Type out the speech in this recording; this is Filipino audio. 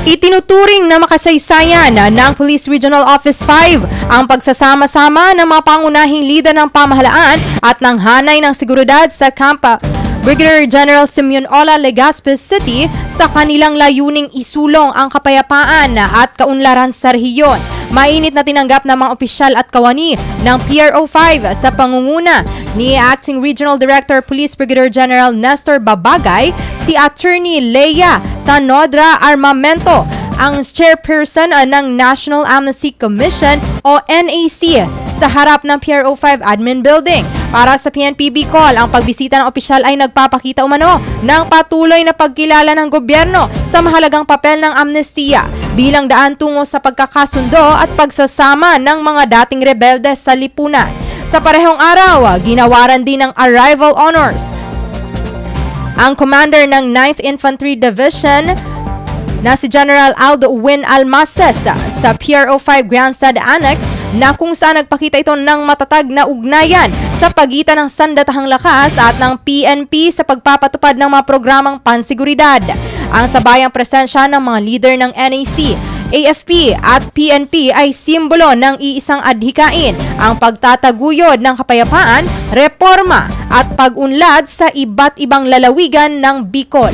Itinuturing na makasaysayan ng Police Regional Office 5 ang pagsasama-sama ng mga pangunahing lider ng pamahalaan at ng hanay ng seguridad sa Camp Brigadier General Simeon Ola, Legazpi City sa kanilang layuning isulong ang kapayapaan at kaunlaran sa rehiyon. Mainit na tinanggap ng mga opisyal at kawani ng PRO5 sa pangunguna ni Acting Regional Director Police Brigadier General Nestor Babagay, si Attorney Leia Tanodra Armamento, ang chairperson ng National Amnesty Commission o NAC sa harap ng PRO5 Admin Building. Para sa PNP Bicol, ang pagbisita ng opisyal ay nagpapakita umano ng patuloy na pagkilala ng gobyerno sa mahalagang papel ng amnestiya bilang daan tungo sa pagkakasundo at pagsasama ng mga dating rebelde sa lipunan. Sa parehong araw, ginawaran din ng arrival honors ang commander ng 9th Infantry Division na si General Aldo Win Almaces sa PRO5 Grandstand Annex, na kung saan nagpakita ito ng matatag na ugnayan sa pagitan ng sandatahang lakas at ng PNP sa pagpapatupad ng mga programang pansiguridad. Ang sabayang presensya ng mga leader ng NAC, AFP at PNP ay simbolo ng iisang adhikain, ang pagtataguyod ng kapayapaan, reforma at pag-unlad sa iba't ibang lalawigan ng Bicol.